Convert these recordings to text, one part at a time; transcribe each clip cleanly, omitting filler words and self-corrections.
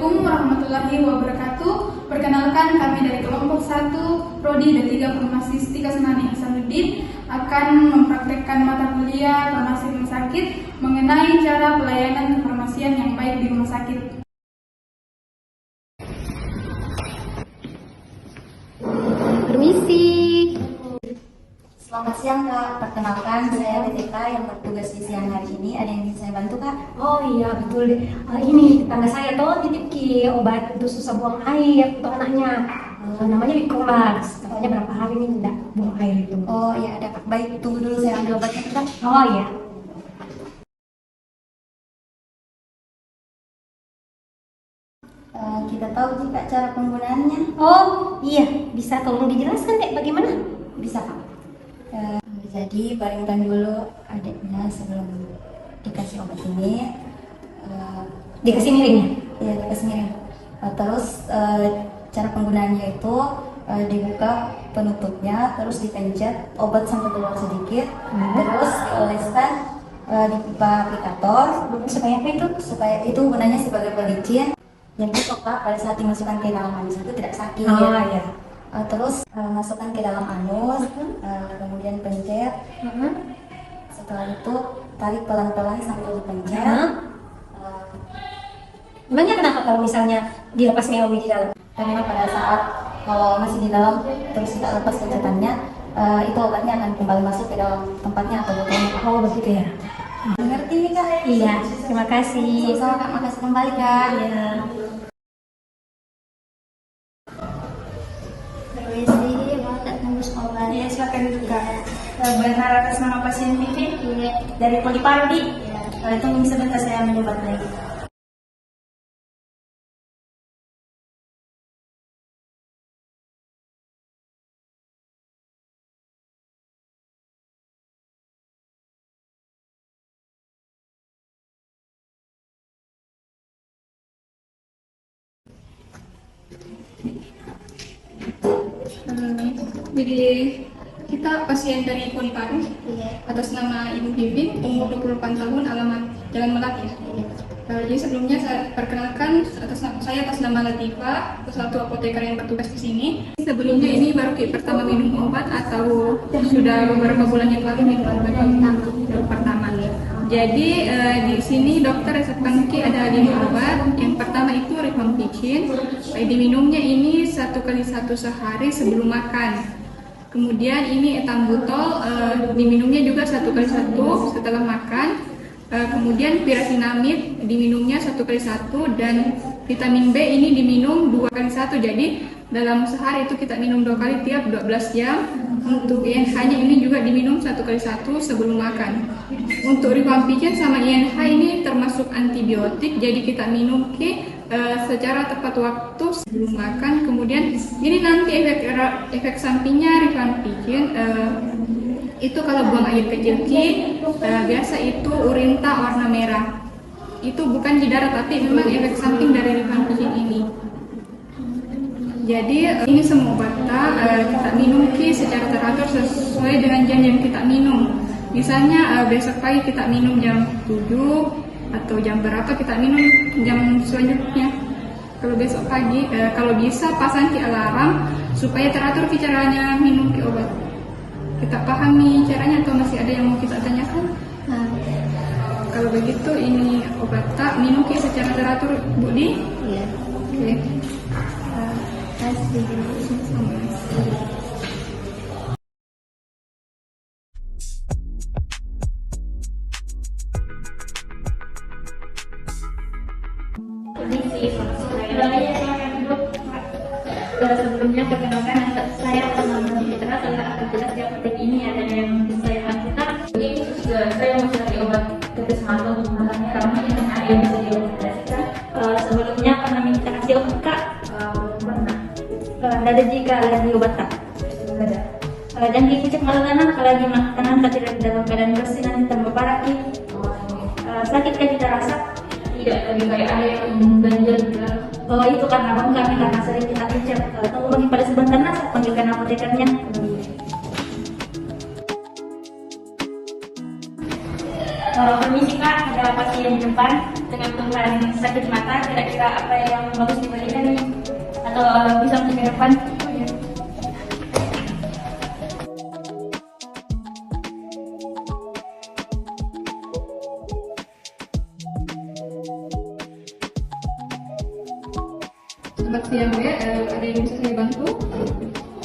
Assalamualaikum warahmatullahi wabarakatuh. Perkenalkan, kami dari kelompok 1 Prodi D3 Farmasi Kasmani Hasanuddin akan mempraktekkan mata kuliah farmasi rumah sakit mengenai cara pelayanan kefarmasian yang baik di rumah sakit. Permisi. Selamat siang Kak, perkenalkan saya TTK yang bertugas di siang hari ini. Ada yang bisa saya bantu Kak? Oh iya betul. Ini tetangga saya tuh titip ki obat untuk susah buang air untuk anaknya. Namanya Vicolax. Katanya berapa hari ini tidak buang air itu. Oh iya ada Kak. Baik, tunggu dulu saya ambil obatnya Kak. Oh iya. Kita tahu juga cara penggunaannya. Oh iya, bisa tolong dijelaskan Dek bagaimana? Bisa Kak. Jadi baringkan dulu adiknya sebelum dikasih obat ini. Dikasih miringnya. Iya dikasih miring. Terus cara penggunaannya itu dibuka penutupnya, terus dipencet obat sampai keluar sedikit, terus dioleskan di pipa aplikator. Supaya apa itu? Supaya itu gunanya sebagai pelicin. Jadi Kak, pada saat dimasukkan ke dalam anus itu tidak sakit. Oh iya. Terus masukkan ke dalam anus, kemudian pencet. Setelah itu tarik pelan-pelan sambil dipencet. Emangnya kenapa kalau misalnya dilepas meowi di dalam? Karena pada saat kalau masih di dalam terus kita lepas pencetannya, itu obatnya akan kembali masuk ke dalam tempatnya atau botolnya. Oh begitu ya. Mengerti nih Kak? Iya, terima kasih. Sama Kak, makasih kembali Kak. Iya. Permisi, mau tak tembus obat? Iya, silakan juga. Benar atas nama pasien Vivi dari Polipardi. Tunggu sebentar, saya ambil obat lagi. Jadi kita pasien dari Polipardi atas nama Ibu Vivi, umur 28 tahun, alamat Jalan Melati. Jadi sebelumnya saya perkenalkan saya atas nama Latifa, satu apoteker yang bertugas di sini. Sebelumnya ini baru pertama minum obat atau sudah beberapa bulan yang lalu minum obat baru pertama. Jadi di sini dokter resepkan ada 5 obat. Yang pertama itu rifampicin. Diminumnya ini 1 kali 1 sehari sebelum makan. Kemudian ini etambutol, diminumnya juga 1 kali 1 setelah makan. Kemudian pirasinamid diminumnya 1 kali 1 dan vitamin B ini diminum 2 kali 1. Jadi dalam sehari itu kita minum 2 kali tiap 12 jam. Untuk INH-nya ini juga diminum 1 kali 1 sebelum makan. Untuk rifampicin sama INH ini termasuk antibiotik, jadi kita minum secara tepat waktu sebelum makan. Kemudian ini nanti efek sampingnya rifampicin itu kalau buang air kecil biasa itu urinta warna merah. Itu bukan di darah tapi memang efek samping dari rifampicin ini. Jadi ini semua obat kita minum secara teratur sesuai dengan jam yang kita minum. Misalnya besok pagi kita minum jam 7 atau jam berapa kita minum jam selanjutnya. Kalau besok pagi, kalau bisa pasang alarm supaya teratur caranya minum obat. Kita pahami caranya atau masih ada yang mau kita tanyakan? Kalau begitu ini obat minum secara teratur Bu Di? Iya. Oke. Kasih. Sebelumnya perkenalkan saya nama Fitra, saya akan jelas yang penting ini ada yang saya lakukan. Jadi saya mau cari obat tetes mata untuk matanya karena ini ada yang bisa dioperasikan. Sebelumnya pernah minta kasih obat Kak? Pernah. Tidak ada jika lagi obat Kak? Tidak ada. Dan dikucuk malam apalagi makanan tidak dalam keadaan bersih nanti tambah parah sakit kan kita rasa? Tidak, lagi kayak ada yang ganjel juga. Oh itu karena abang kami karena sering kita pincap. Tunggu bagi pada sebentar saya panggilkan apotekernya. Permisi Kak, ada pasien di depan dengan keluhan sakit mata, kira-kira apa yang bagus diberikan nih atau bisa untuk ke depan? Selamat siang Bu, ada yang bisa saya bantu?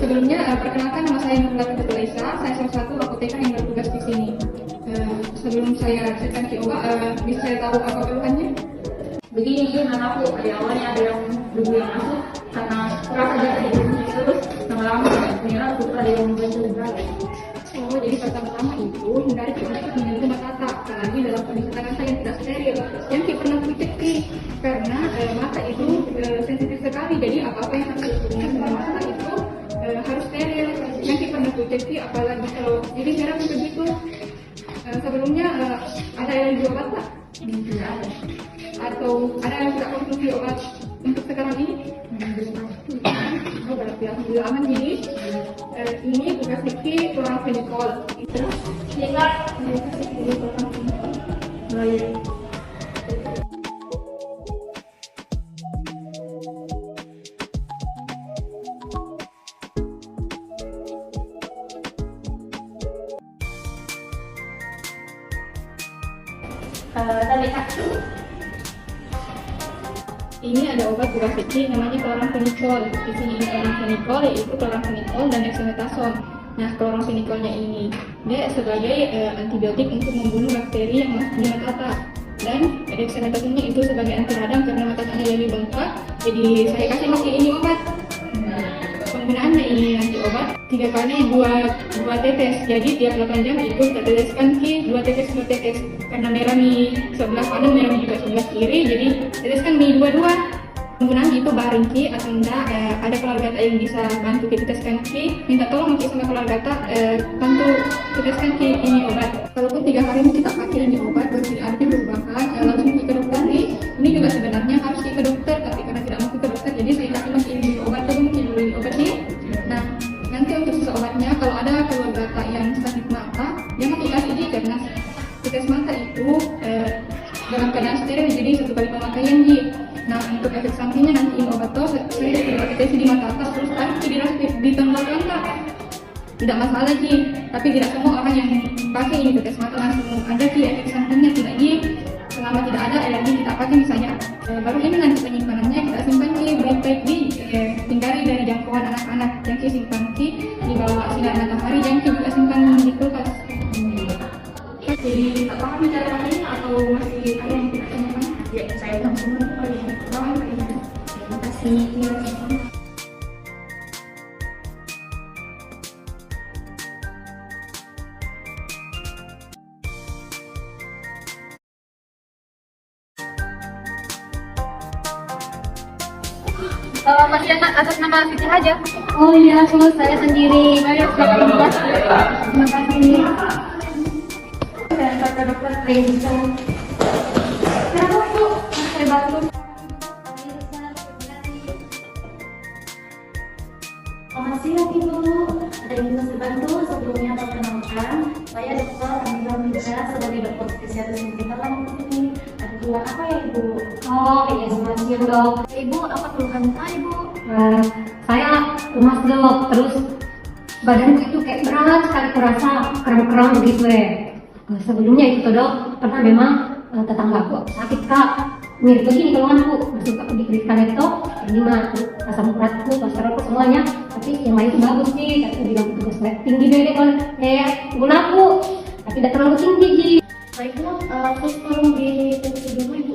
Sebelumnya perkenalkan, nama saya Nurul Ketua Isa, saya salah satu apoteker yang bertugas di sini. Sebelum saya kasih obat, bisa saya tahu apa keluhannya? Begini, anak aku awalnya ada yang dulu yang masuk karena keras aja terus lama-lama ternyata suka ada yang bantu juga. Oh, jadi pertama-tama itu hindari untuk menyentuh mata, apalagi dalam kondisi tangan saya yang tidak steril. Yang kita pernah kucek karena mata itu sensitif sekali, jadi apa-apa yang harus dihubungkan dengan mata itu harus steril. Yang kita pernah kucek apalagi kalau jadi sekarang begitu. Sebelumnya ada yang jual obat tak? Tidak ada. Atau ada yang tidak konsumsi obat untuk sekarang ini? Oh, berarti alhamdulillah aman. Jadi ini tugas Vicky kloramfenikol. Itu tinggal kloramfenikol. Baik. Tadi Kak. Ini ada obat tugas Vicky namanya kloramfenikol. Di sini ini kloramfenikol, yaitu kloramfenikol dan dexamethasone. Nah, kloramfenikolnya ini dia sebagai antibiotik untuk membunuh bakteri yang masuk di mata, dan dexamethasone itu sebagai anti radang karena mata Anda lebih bengkak. Jadi saya kasih pakai ini obat. Penggunaannya ini nanti obat 3 kali 2 tetes. Jadi tiap 8 jam itu kita teteskan ke 2 tetes. Karena merah di sebelah kanan, merah juga sebelah kiri, jadi teteskan di dua-dua. Penggunaan itu bareng ki atau enggak ada keluarga yang bisa bantu kita teteskan ki, minta tolong sama keluarga bantu teteskan ki ini obat. Kalaupun 3 hari ini kita pakai ini obat berarti ada perubahan, langsung ke dokter nih. Ini juga sebenarnya harus ke dokter, tapi karena tidak mau ke dokter, jadi saya kasih masih ini obat atau mungkin dulu ini obat nih. Nah, nanti untuk sisa obatnya kalau ada keluarga yang sakit mata, jangan dikasih ini karena tetes mata itu dalam keadaan steril, jadi 1 kali pemakaian Ji. Nah, untuk efek sampingnya nanti ini obat tuh saya tetes di mata atas terus dirasa di tenggorokan tak? Tidak masalah Ji, tapi tidak semua orang yang pakai ini tetes mata langsung ada Ji efek sampingnya, tidak Ji. Selama tidak ada alergi kita pakai misalnya. Baru ini nanti penyimpanannya kita simpan Ji, baik di hindari dari jangkauan anak-anak. Yang kita simpan Ji di bawah sinar matahari, yang kita juga simpan di kulkas. Jadi apakah cara pakainya atau masih ada yang tidak simpan? Ya, saya langsung pakai. Terima kasih. Pasien atas nama Siti aja. Oh iya, semua saya sendiri. Baik, silakan dibahas. Terima kasih. Dan kata dokter Reza. Kenapa Bu? Saya bantu. Selamat siang Ibu, ada yang bisa saya bantu? Sebelumnya perkenalkan, saya Dr. Amira Mitra sebagai dokter spesialis hospital di sini. Ada keluhan apa ya Ibu? Oh iya, selamat siang dok. Ibu, apa keluhan Ibu? Saya lemas dok, terus badanku itu kayak berat sekali, kurasa kram-kram gitu ya. Sebelumnya itu dok, pernah memang tetangga aku sakit kak, mirip begini keluhanku, masuk ke diperiksa laptop, ini mah asam uratku, kolesterolku semuanya, tapi yang lain itu bagus sih, kata bilang tugas tinggi deh kan, kayak gulaku, tapi tidak terlalu tinggi sih. Baik Bu, terus tolong ditentukan dulu Ibu.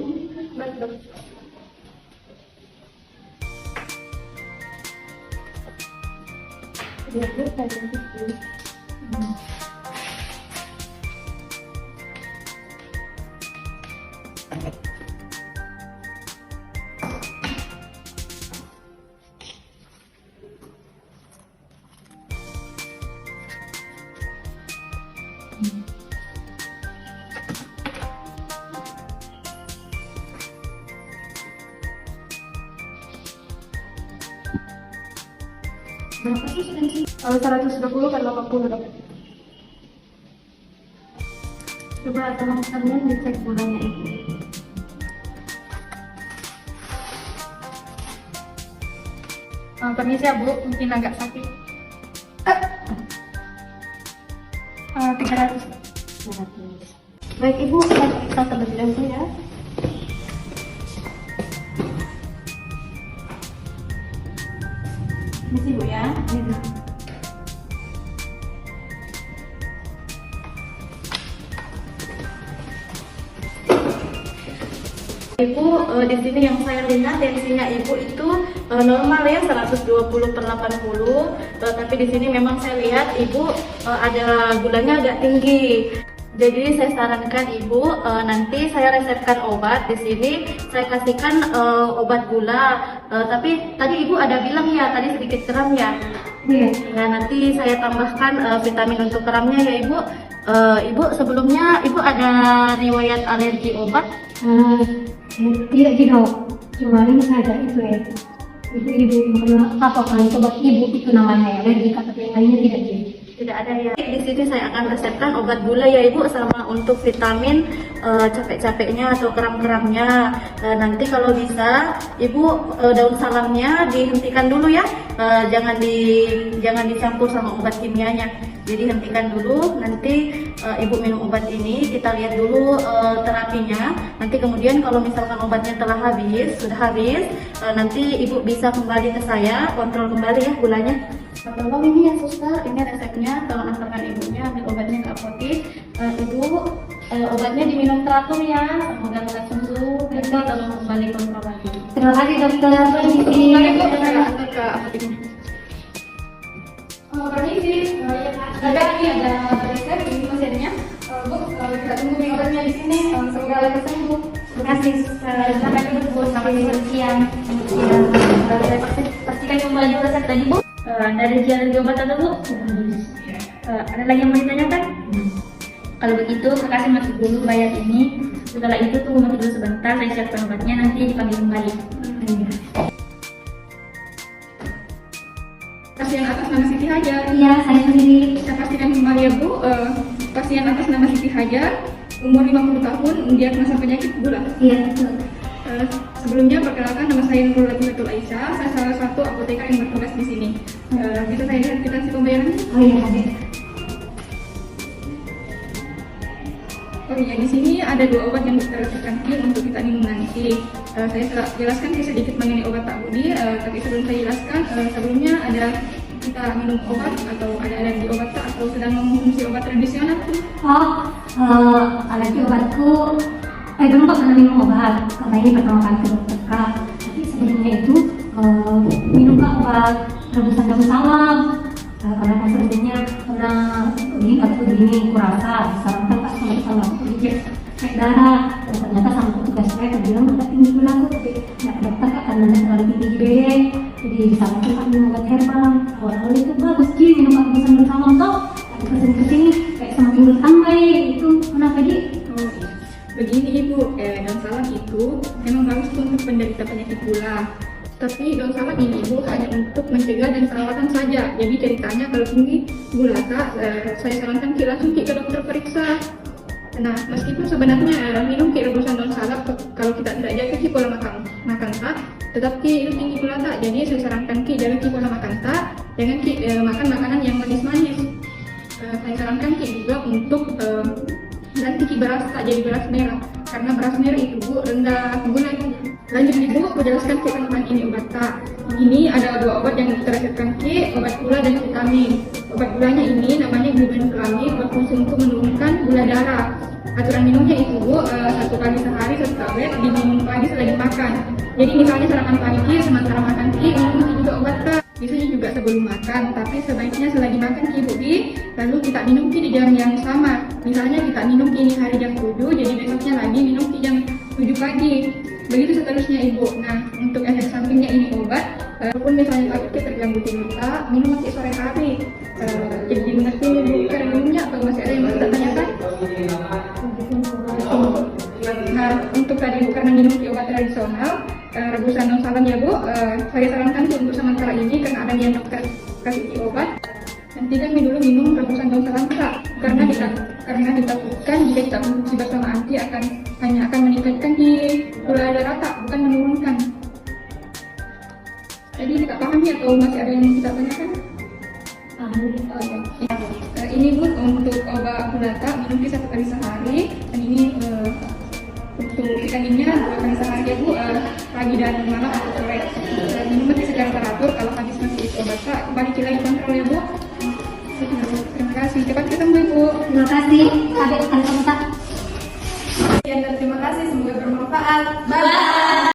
Baik dok. Iya, saya ganti. Berapa sih tensi? 120 per 80 dok. Coba teman kalian dicek gulanya Ibu. Permisi ya Bu, mungkin agak sakit. 300. Baik Ibu, saya periksa terlebih dahulu ya. Misi Bu ya. Ibu, di sini yang saya lihat tensinya Ibu itu normal ya 120/80. Tapi di sini memang saya lihat Ibu ada gulanya agak tinggi. Jadi saya sarankan Ibu nanti saya resepkan obat di sini. Saya kasihkan obat gula. Tapi tadi Ibu ada bilang ya tadi sedikit kram ya. Iya. Nah, nanti saya tambahkan vitamin untuk kramnya ya Ibu. Ibu sebelumnya Ibu ada riwayat alergi obat? Tidak sih dok, cuma ini saja itu ya. Ibu pernah apa kan obat ibu itu namanya ya, alergi tapi yang lainnya tidak jadi. Tidak ada ya. Di sini saya akan resepkan obat gula ya Ibu, sama untuk vitamin capek-capeknya atau kram-kramnya. Nanti kalau bisa Ibu daun salamnya dihentikan dulu ya. Jangan dicampur sama obat kimianya. Jadi hentikan dulu, nanti Ibu minum obat ini, kita lihat dulu terapinya. Nanti kemudian kalau misalkan obatnya sudah habis, nanti Ibu bisa kembali ke saya, kontrol kembali ya gulanya. Tolong ini ya suster, ini resepnya, tolong antarkan ibunya ambil obatnya ke apotek. Ibu, obatnya diminum teratur ya, semoga tidak sembuh. Nanti tolong kembali kontrol lagi. Terima kasih dokter. Permisi, saya antar ke apoteknya. Permisi, ada ini ada resep ini pasiennya. Bu, kita tunggu minum obatnya di sini. Semoga lekas sembuh. Terima kasih suster. Sampai ketemu selamat siang. Saya pastikan kembali resep tadi Bu. Ada alergi obat atau Bu? Ada lagi yang mau ditanyakan? Kalau begitu, kasih masuk dulu bayar ini. Setelah itu tunggu masih dulu sebentar, saya siapkan obatnya, nanti dipanggil kembali. Pasien atas nama Siti Hajar. Iya, saya sendiri. Saya pastikan kembali ya Bu, pasien atas nama Siti Hajar, umur 50 tahun, diagnosa penyakit gula. Iya, betul. Sebelumnya perkenalkan, nama saya Nurul Latifah Aisyah. Saya salah satu apoteker yang bertugas di sini. Bisa saya lihat kwitansi pembayarannya? Oh iya, ada. Oh iya, di sini ada 2 obat yang resepkan untuk kita minum nanti. Saya jelaskan sedikit mengenai obat Pak Budi, tapi sebelum saya jelaskan, sebelumnya ada kita minum obat atau ada alergi obat tak atau sedang mengonsumsi obat tradisional tuh? Alergi obatku, belum pernah minum obat, karena ini pertama kali ke dokter Kak. Tapi sebelumnya itu minum Kak obat rebusan daun salam. Karena kan sebelumnya pernah ini waktu begini kurasa, disarankan Kak sama cek darah. Dan ternyata sama petugas saya bilang ada tinggi gula aku, tapi nggak ke dokter Kak karena terlalu tinggi IBD. Jadi disarankan Kak minum obat herbal. Awal-awal itu bagus sih minum obat rebusan daun salam toh. Tapi kesini kayak semakin bertambah itu. Kenapa Di? Begini Ibu, daun salam itu memang bagus untuk penderita penyakit gula. Tapi daun salam ini Ibu hanya untuk mencegah dan perawatan saja. Jadi ceritanya kalau tinggi gula Kak, saya sarankan langsung ke dokter periksa. Nah, meskipun sebenarnya minum rebusan daun salam kalau kita tidak jaga pola makan Kak, tetapi itu tinggi gula Tak. Jadi saya sarankan jaga pola makan Tak, jangan makan makanan yang manis-manis. Saya sarankan juga untuk ganti beras Tak jadi beras merah, karena beras merah itu Bu rendah gula. Lanjut Ibu, aku jelaskan kenapa ini obat Tak. Ini ada 2 obat yang kita resepkan obat gula dan vitamin. Obat gulanya ini namanya glubenflamid, berfungsi untuk menurunkan gula darah. Aturan minumnya itu Bu, 1 kali sehari 1 tablet, diminum pagi selagi makan. Jadi misalnya sarapan pagi, sementara makan minum juga obat Tak. Biasanya juga sebelum makan, tapi sebaiknya selagi makan Bu, lalu kita minum di jam yang sama. Misalnya kita minum ini hari jam 7, jadi besoknya lagi minum di jam 7 pagi. Begitu seterusnya Ibu. Nah, untuk efek sampingnya ini obat, walaupun misalnya kita terganggu tidur Tak, minum nanti sore hari. Jadi mengerti Ibu cara minumnya atau masih ada yang mau kita tanyakan? Nah, untuk tadi Bu, karena minum obat tradisional, rebusan daun salam ya Bu, saya sarankan untuk sementara ini karena ada yang dokter kasih obat, hentikan dulu minum rebusan daun salam Kak, karena ditakutkan jika kita konsumsi bersama hanya akan meningkatkan di gula darah Tak, bukan menurunkan. Jadi tidak pahami atau masih ada yang kita tanyakan? Oh, ya. Ini Bu untuk obat bulata minum di 1 kali sehari, dan ini untuk vitaminnya 2 kali sehari ya Bu, pagi dan malam atau sore. Minum secara teratur, kalau habis masih obat balik lagi kontrol ya Bu. Terima kasih, cepat ketemu Ibu. Terima kasih. Ada komentar? Sekian dan terima kasih, semoga bermanfaat. Bye.